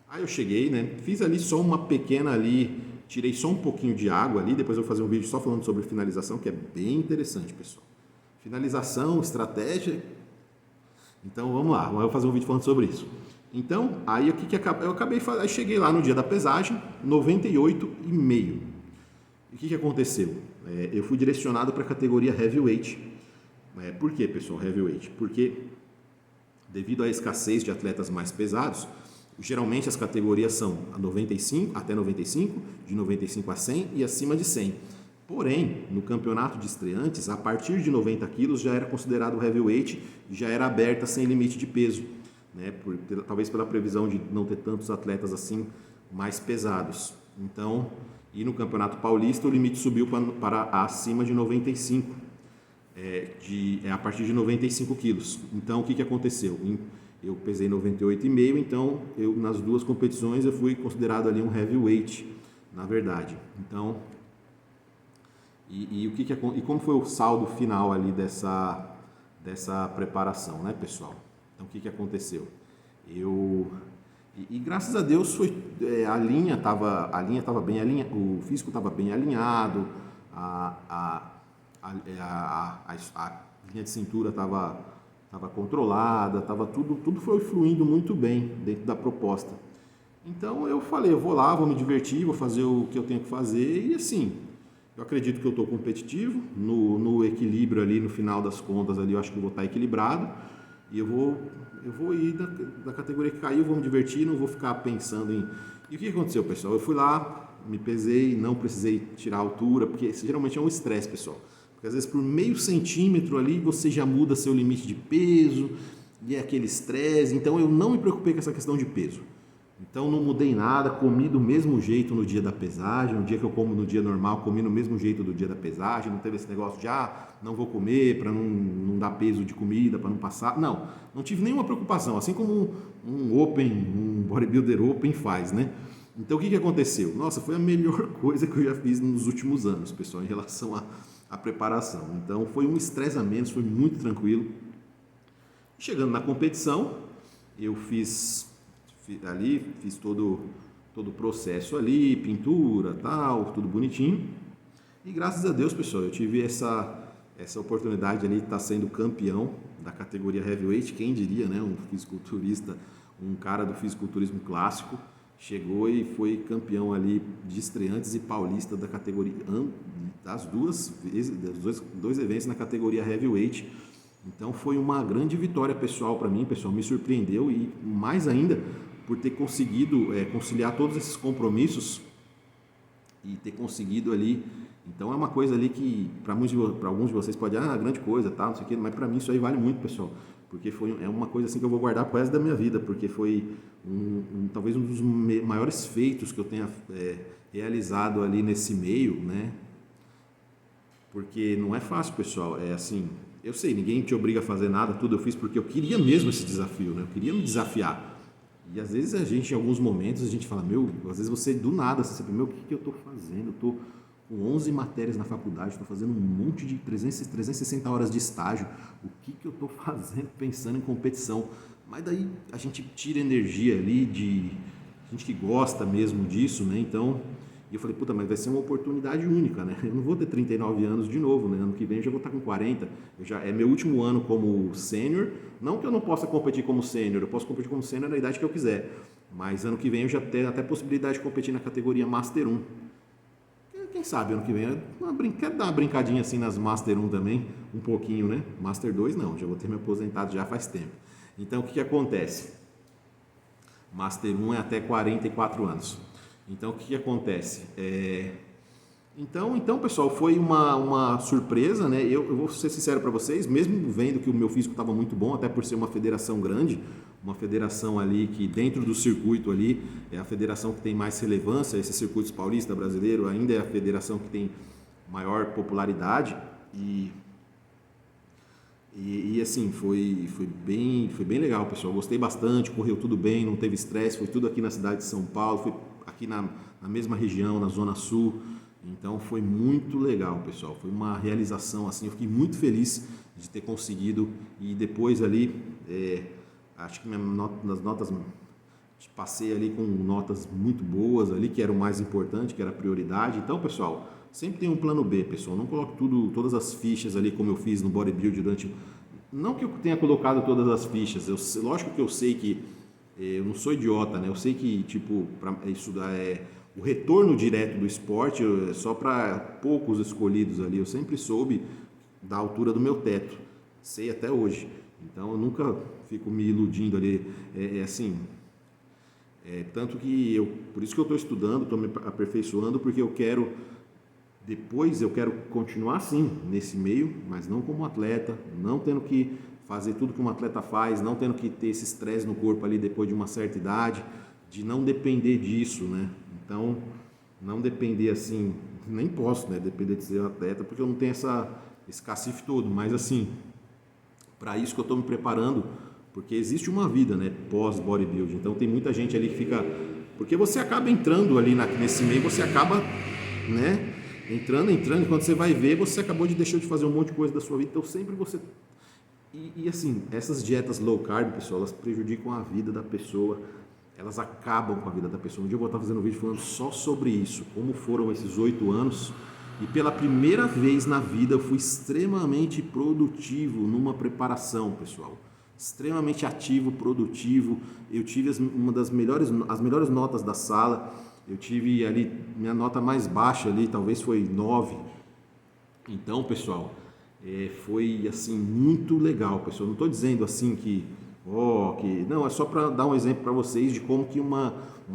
Aí eu cheguei, né? Fiz ali só uma pequena ali, tirei só um pouquinho de água ali, depois eu vou fazer um vídeo só falando sobre finalização, que é bem interessante, pessoal. Finalização, estratégia. Então vamos lá, eu vou fazer um vídeo falando sobre isso. Então, aí eu acabei, aí cheguei lá no dia da pesagem, 98,5. E o que aconteceu? Eu fui direcionado para a categoria Heavyweight. Por que, pessoal, Heavyweight? Porque devido à escassez de atletas mais pesados, geralmente as categorias são até 95, de 95 a 100 e acima de 100. Porém, no campeonato de estreantes, a partir de 90 quilos já era considerado heavyweight e já era aberta sem limite de peso, né? Talvez pela previsão de não ter tantos atletas assim mais pesados. Então, e no campeonato paulista o limite subiu para acima de 95, a partir de 95 quilos. Então, o que aconteceu? Eu pesei 98,5, então nas duas competições eu fui considerado ali um heavyweight, na verdade. Então, e como foi o saldo final ali dessa preparação, né, pessoal? Então, o que aconteceu? E graças a Deus a linha estava bem alinhada, o físico estava bem alinhado, a linha de cintura estava controlada, tudo foi fluindo muito bem dentro da proposta. Então eu falei, eu vou lá, vou me divertir, vou fazer o que eu tenho que fazer e assim, eu acredito que eu estou competitivo, no equilíbrio ali, no final das contas ali, eu acho que eu vou estar equilibrado e eu vou ir da categoria que caiu, vou me divertir, não vou ficar pensando em... E o que aconteceu, pessoal? Eu fui lá, me pesei, não precisei tirar a altura, porque geralmente é um estresse, pessoal. Porque às vezes por meio centímetro ali você já muda seu limite de peso e é aquele estresse. Então eu não me preocupei com essa questão de peso. Então não mudei nada, comi do mesmo jeito no dia da pesagem. No dia que eu como no dia normal, comi no mesmo jeito do dia da pesagem. Não teve esse negócio de não vou comer para não dar peso de comida, para não passar. Não tive nenhuma preocupação, assim como um bodybuilder open faz, né? Então o que aconteceu? Nossa, foi a melhor coisa que eu já fiz nos últimos anos, pessoal, em relação a preparação. Então foi um estresse a menos, foi muito tranquilo. Chegando na competição, eu fiz todo o processo ali, pintura, tal, tudo bonitinho. E graças a Deus, pessoal, eu tive essa oportunidade ali de estar sendo campeão da categoria heavyweight, quem diria, né? Um fisiculturista, um cara do fisiculturismo clássico, chegou e foi campeão ali de estreantes e paulista da categoria, das duas vezes, dos dois eventos na categoria heavyweight. Então foi uma grande vitória pessoal para mim, pessoal, me surpreendeu e mais ainda por ter conseguido conciliar todos esses compromissos e ter conseguido ali. Então é uma coisa ali que para alguns de vocês pode grande coisa, tá, não sei o quê, mas para mim isso aí vale muito, pessoal, porque é uma coisa assim que eu vou guardar pro resto da minha vida, porque foi talvez um dos maiores feitos que eu tenha realizado ali nesse meio, né? Porque não é fácil, pessoal, é assim, eu sei, ninguém te obriga a fazer nada, tudo eu fiz porque eu queria mesmo esse desafio, né? Eu queria me desafiar. E às vezes a gente, em alguns momentos, a gente fala, às vezes você do nada, você pensa, o que eu tô fazendo? Eu tô com 11 matérias na faculdade, estou fazendo um monte de 360 horas de estágio, o que eu estou fazendo pensando em competição? Mas daí a gente tira energia ali de gente que gosta mesmo disso, né? Então, eu falei, mas vai ser uma oportunidade única, né? Eu não vou ter 39 anos de novo, né? Ano que vem eu já vou estar com 40, é meu último ano como sênior, não que eu não possa competir como sênior, eu posso competir como sênior na idade que eu quiser, mas ano que vem eu já tenho até possibilidade de competir na categoria Master 1. Quem sabe ano que vem, quero dar uma brincadinha assim nas Master 1 também, um pouquinho, né? Master 2 não, já vou ter me aposentado já faz tempo. Então o que acontece? Master 1 é até 44 anos. Então o que acontece? Então pessoal, foi uma surpresa, né? Eu vou ser sincero para vocês, mesmo vendo que o meu físico estava muito bom, até por ser uma federação grande, uma federação ali que dentro do circuito ali é a federação que tem mais relevância, esse circuito paulista brasileiro ainda é a federação que tem maior popularidade e assim, foi bem legal, pessoal, gostei bastante, correu tudo bem, não teve estresse, foi tudo aqui na cidade de São Paulo, foi aqui na mesma região, na Zona Sul, então foi muito legal, pessoal, foi uma realização assim, eu fiquei muito feliz de ter conseguido e depois ali, acho que nas notas, passei ali com notas muito boas ali, que era o mais importante, que era a prioridade. Então, pessoal, sempre tem um plano B, pessoal. Não coloque todas as fichas ali como eu fiz no bodybuilding durante... Não que eu tenha colocado todas as fichas, lógico que eu sei que eu não sou idiota, né? Eu sei que, para estudar o retorno direto do esporte é só para poucos escolhidos ali. Eu sempre soube da altura do meu teto, sei até hoje. Então eu nunca fico me iludindo ali, tanto que por isso que eu estou estudando, estou me aperfeiçoando, porque eu quero continuar assim, nesse meio, mas não como atleta, não tendo que fazer tudo que um atleta faz, não tendo que ter esse estresse no corpo ali depois de uma certa idade, de não depender disso, né? Então, não depender assim, nem posso, né, depender de ser atleta, porque eu não tenho esse cacife todo, mas assim... Para isso que eu estou me preparando, porque existe uma vida, né, pós-bodybuilding. Então tem muita gente ali que fica... Porque você acaba entrando ali nesse meio, você acaba, né, entrando, e quando você vai ver, você acabou de deixar de fazer um monte de coisa da sua vida. Então sempre você... E assim, essas dietas low carb, pessoal, elas prejudicam a vida da pessoa, elas acabam com a vida da pessoa. Um dia eu vou estar fazendo um vídeo falando só sobre isso, como foram esses 8 anos... E pela primeira vez na vida eu fui extremamente produtivo numa preparação, pessoal. Extremamente ativo, produtivo. Eu tive as melhores notas da sala. Eu tive ali, minha nota mais baixa ali, talvez foi 9. Então, pessoal, foi assim muito legal, pessoal. Não estou dizendo assim não, é só para dar um exemplo para vocês de como que uma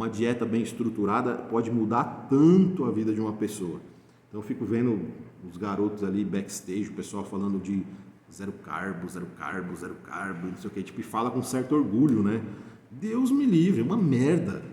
dieta bem estruturada pode mudar tanto a vida de uma pessoa. Então eu fico vendo os garotos ali backstage, o pessoal falando de zero carbo, não sei o que, e fala com certo orgulho, né? Deus me livre, é uma merda,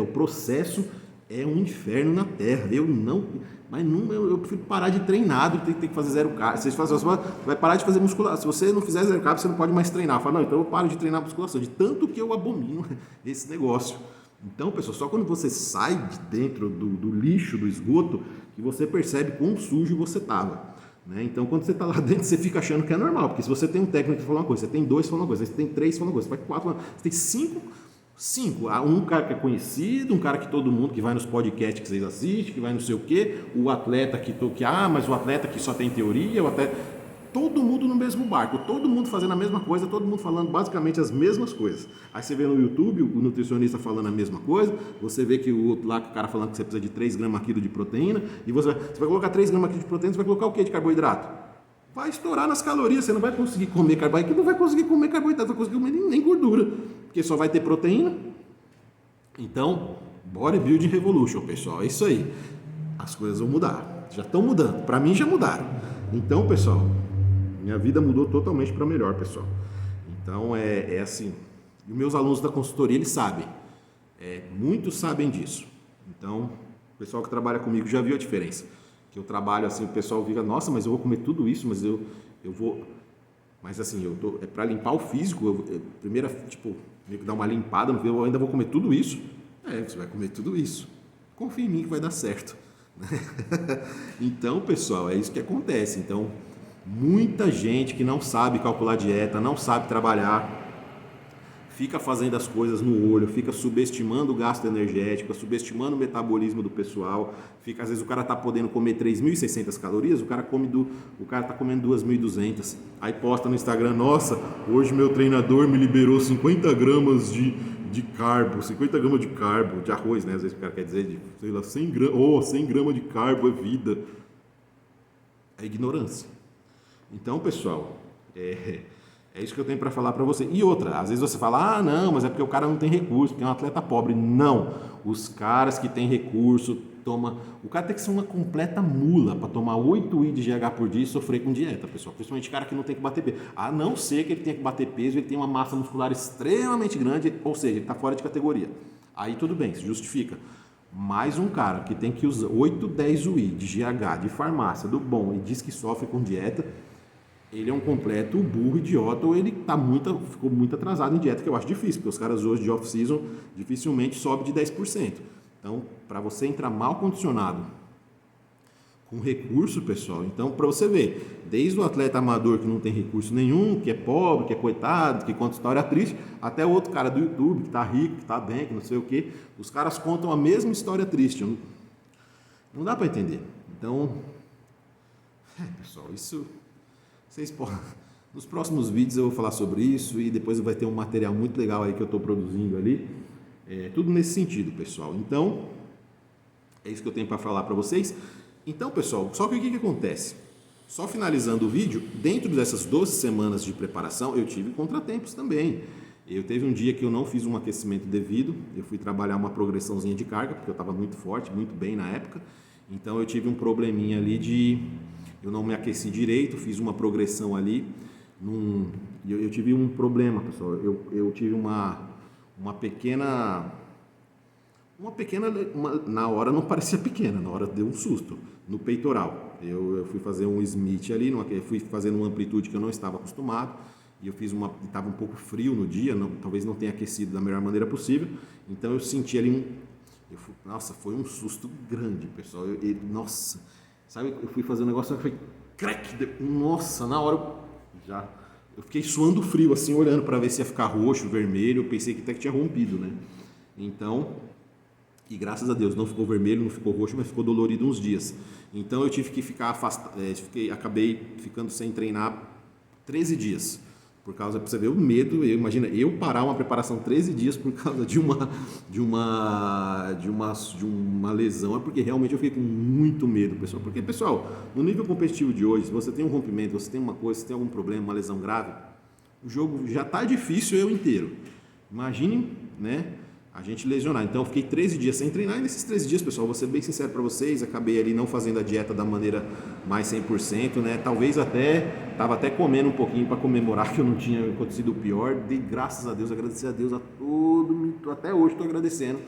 o processo é um inferno na terra, eu prefiro parar de treinar do que ter que fazer zero carbo. Vocês falam, você vai parar de fazer musculação, se você não fizer zero carbo, você não pode mais treinar. Eu falo, não, então eu paro de treinar musculação, de tanto que eu abomino esse negócio. Então, pessoal, só quando você sai de dentro do lixo, do esgoto, que você percebe quão sujo você estava, né? Então, quando você está lá dentro, você fica achando que é normal, porque se você tem um técnico que fala uma coisa, você tem 2 falando uma coisa, você tem 3 falando uma coisa, você vai 4 falando, você tem 5, um cara que é conhecido, um cara que todo mundo, que vai nos podcasts que vocês assistem, que vai não sei o quê, o atleta mas o atleta que só tem teoria, o atleta... todo mundo no mesmo barco, todo mundo fazendo a mesma coisa, todo mundo falando basicamente as mesmas coisas. Aí você vê no YouTube o nutricionista falando a mesma coisa, você vê que o outro lá, o cara falando que você precisa de 3 gramas quilo de proteína, e você vai colocar 3 gramas quilo de proteína, você vai colocar o que de carboidrato? Vai estourar nas calorias, você não vai conseguir comer carboidrato, não vai conseguir comer carboidrato, não vai conseguir comer nem gordura, porque só vai ter proteína. Então, Bodybuilding Revolution, pessoal, é isso aí. As coisas vão mudar, já estão mudando, para mim já mudaram. Então, pessoal, minha vida mudou totalmente para melhor, pessoal. Então, é assim, e meus alunos da consultoria, eles sabem, muitos sabem disso. Então, o pessoal que trabalha comigo já viu a diferença. Que eu trabalho assim, o pessoal fica, nossa, mas eu vou comer tudo isso, mas eu vou... Mas assim, é para limpar o físico, primeiro, tipo, meio que dar uma limpada, eu ainda vou comer tudo isso? Você vai comer tudo isso. Confia em mim que vai dar certo. Então, pessoal, é isso que acontece. Então, muita gente que não sabe calcular dieta, não sabe trabalhar, fica fazendo as coisas no olho, fica subestimando o gasto energético, subestimando o metabolismo do pessoal, às vezes o cara tá podendo comer 3.600 calorias, o cara tá comendo 2.200, aí posta no Instagram, nossa, hoje meu treinador me liberou 50 gramas de carbo, 50 gramas de carbo, de arroz, né, às vezes o cara quer dizer, sei lá, 100 gramas de carbo é vida, é ignorância. Então, pessoal, é isso que eu tenho para falar para você. E outra, às vezes você fala, não, mas é porque o cara não tem recurso, porque é um atleta pobre. Não, os caras que têm recurso, o cara tem que ser uma completa mula para tomar 8 I de GH por dia e sofrer com dieta, pessoal. Principalmente cara que não tem que bater peso. A não ser que ele tenha que bater peso, ele tem uma massa muscular extremamente grande, ou seja, ele está fora de categoria. Aí tudo bem, se justifica. Mas um cara que tem que usar 8, 10 UI de GH, de farmácia, do bom, e diz que sofre com dieta, ele é um completo burro, idiota, ou ele ficou muito atrasado em dieta, que eu acho difícil, porque os caras hoje de off-season dificilmente sobe de 10%. Então, para você entrar mal condicionado, com recurso, pessoal, então para você ver, desde o atleta amador que não tem recurso nenhum, que é pobre, que é coitado, que conta história triste, até o outro cara do YouTube, que tá rico, que tá bem, que não sei o que, os caras contam a mesma história triste. Não dá para entender. Então, pessoal, isso... Vocês podem, nos próximos vídeos eu vou falar sobre isso e depois vai ter um material muito legal aí que eu estou produzindo ali. Tudo nesse sentido, pessoal. Então, é isso que eu tenho para falar para vocês. Então, pessoal, só que o que acontece? Só finalizando o vídeo, dentro dessas 12 semanas de preparação, eu tive contratempos também. Eu teve um dia que eu não fiz um aquecimento devido, eu fui trabalhar uma progressãozinha de carga, porque eu estava muito forte, muito bem na época. Então, eu tive um probleminha ali eu não me aqueci direito, fiz uma progressão ali, eu tive um problema, pessoal, eu tive uma pequena, na hora não parecia pequena, na hora deu um susto, no peitoral. Eu fui fazer um Smith ali, fui fazendo uma amplitude que eu não estava acostumado, e eu fiz estava um pouco frio no dia, talvez não tenha aquecido da melhor maneira possível, então eu senti ali nossa, foi um susto grande, pessoal, nossa... Sabe, eu fui fazer um negócio, foi crack, nossa, na hora eu fiquei suando frio, assim, olhando para ver se ia ficar roxo, vermelho, eu pensei que até que tinha rompido, né? Então, e graças a Deus, não ficou vermelho, não ficou roxo, mas ficou dolorido uns dias. Então eu tive que ficar afastado, acabei ficando sem treinar 13 dias. Por causa, pra você ver o medo, imagina eu parar uma preparação 13 dias por causa de uma lesão, é porque realmente eu fiquei com muito medo, pessoal. Porque, pessoal, no nível competitivo de hoje, se você tem um rompimento, você tem uma coisa, você tem algum problema, uma lesão grave, o jogo já tá difícil eu inteiro. Imagine, né, a gente lesionar. Então eu fiquei 13 dias sem treinar, e nesses 13 dias, pessoal, vou ser bem sincero para vocês, acabei ali não fazendo a dieta da maneira mais 100%, né? Talvez estava até comendo um pouquinho para comemorar que eu não tinha acontecido o pior. Dei graças a Deus, agradecer a Deus a todo, até hoje estou agradecendo.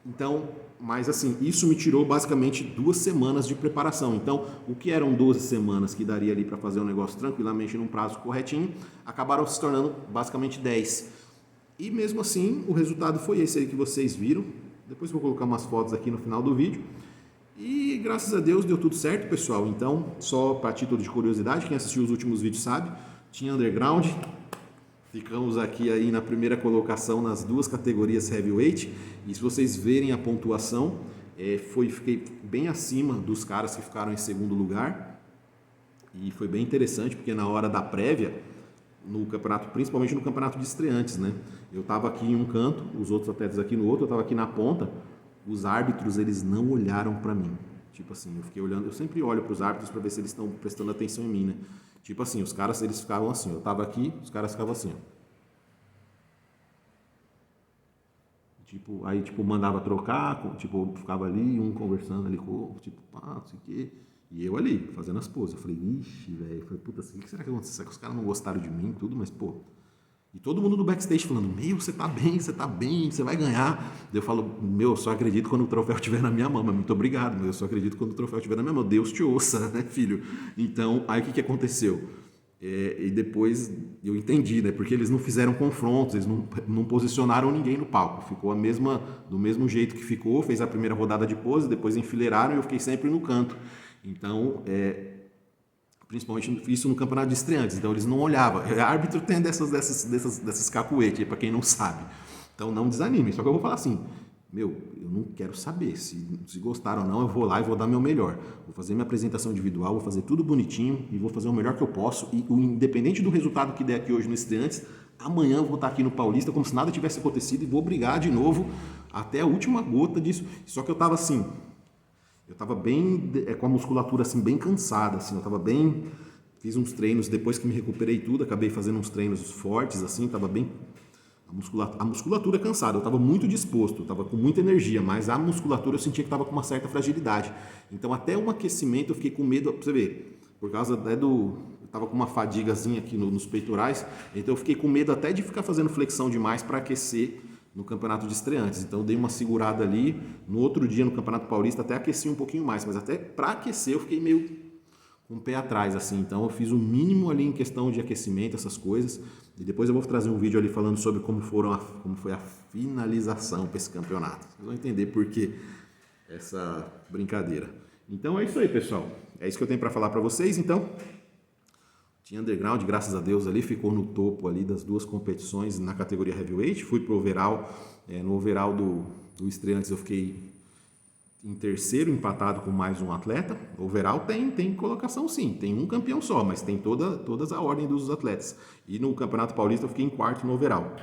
Então, mas assim, isso me tirou basicamente 2 semanas de preparação. Então, o que eram 12 semanas que daria ali para fazer o negócio tranquilamente num prazo corretinho, acabaram se tornando basicamente 10. E mesmo assim, o resultado foi esse aí que vocês viram. Depois vou colocar umas fotos aqui no final do vídeo. E graças a Deus deu tudo certo, pessoal. Então, só para título de curiosidade, quem assistiu os últimos vídeos sabe, tinha underground. Ficamos aqui aí na primeira colocação nas 2 categorias heavyweight. E se vocês verem a pontuação, fiquei bem acima dos caras que ficaram em segundo lugar. E foi bem interessante porque na hora da prévia, no campeonato, principalmente no campeonato de estreantes, né? Eu estava aqui em um canto, os outros atletas aqui no outro, eu estava aqui na ponta. Os árbitros, eles não olharam para mim. Tipo assim, eu fiquei olhando, eu sempre olho para os árbitros para ver se eles estão prestando atenção em mim, né? Tipo assim, os caras, eles ficavam assim, eu estava aqui, os caras ficavam assim, ó. Tipo, aí, tipo, mandava trocar, tipo, ficava ali, um conversando ali com o outro, tipo, pá, não sei o quê. E eu ali, fazendo as poses. Eu falei, ixi, velho. Falei, puta, assim, o que será que aconteceu? Será que os caras não gostaram de mim e tudo? Mas, pô. E todo mundo do backstage falando, meu, você tá bem, você vai ganhar. Daí eu falo, meu, eu só acredito quando o troféu estiver na minha mão. Mas muito obrigado, meu, eu só acredito quando o troféu estiver na minha mão. Deus te ouça, né, filho? Então, aí o que aconteceu? E depois eu entendi, né? Porque eles não fizeram confrontos, eles não posicionaram ninguém no palco. Ficou do mesmo jeito que ficou, fez a primeira rodada de pose, depois enfileiraram e eu fiquei sempre no canto. Então, principalmente isso no campeonato de estreantes. Então eles não olhavam. O árbitro tem dessas cacuetes, para quem não sabe. Então não desanime. Só que eu vou falar assim, meu, eu não quero saber se gostaram ou não, eu vou lá e vou dar meu melhor. Vou fazer minha apresentação individual, vou fazer tudo bonitinho e vou fazer o melhor que eu posso. E independente do resultado que der aqui hoje no estreantes, amanhã eu vou estar aqui no Paulista como se nada tivesse acontecido e vou brigar de novo até a última gota disso. Só que eu tava assim, eu tava bem com a musculatura assim bem cansada, assim, eu tava bem, fiz uns treinos depois que me recuperei tudo, acabei fazendo uns treinos fortes assim, tava bem a musculatura cansada, eu tava muito disposto, eu tava com muita energia, mas a musculatura eu sentia que tava com uma certa fragilidade. Então até um aquecimento eu fiquei com medo, pra você ver, por causa até eu tava com uma fadigazinha aqui nos peitorais, então eu fiquei com medo até de ficar fazendo flexão demais para aquecer no campeonato de estreantes. Então eu dei uma segurada ali. No outro dia no Campeonato Paulista até aqueci um pouquinho mais, mas até para aquecer eu fiquei meio com o pé atrás assim. Então eu fiz o mínimo ali em questão de aquecimento, essas coisas. E depois eu vou trazer um vídeo ali falando sobre como foi a finalização para esse campeonato. Vocês vão entender por que essa brincadeira. Então é isso aí, pessoal. É isso que eu tenho para falar para vocês. Então, Team Underground, graças a Deus, ali ficou no topo ali das duas competições na categoria Heavyweight. Fui pro overall, no overall do estreantes eu fiquei em terceiro, empatado com mais um atleta. O overall tem colocação sim, tem um campeão só, mas tem todas a ordem dos atletas. E no Campeonato Paulista eu fiquei em quarto no overall.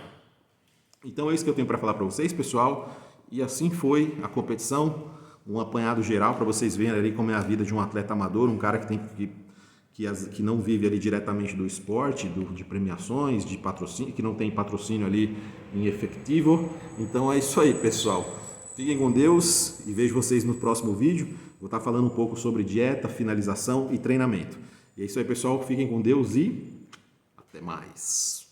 Então é isso que eu tenho para falar para vocês, pessoal. E assim foi a competição, um apanhado geral para vocês verem ali como é a vida de um atleta amador, um cara que não vive ali diretamente do esporte, de premiações, de patrocínio, que não tem patrocínio ali em efetivo. Então é isso aí, pessoal. Fiquem com Deus e vejo vocês no próximo vídeo. Vou estar falando um pouco sobre dieta, finalização e treinamento. E é isso aí, pessoal. Fiquem com Deus e até mais.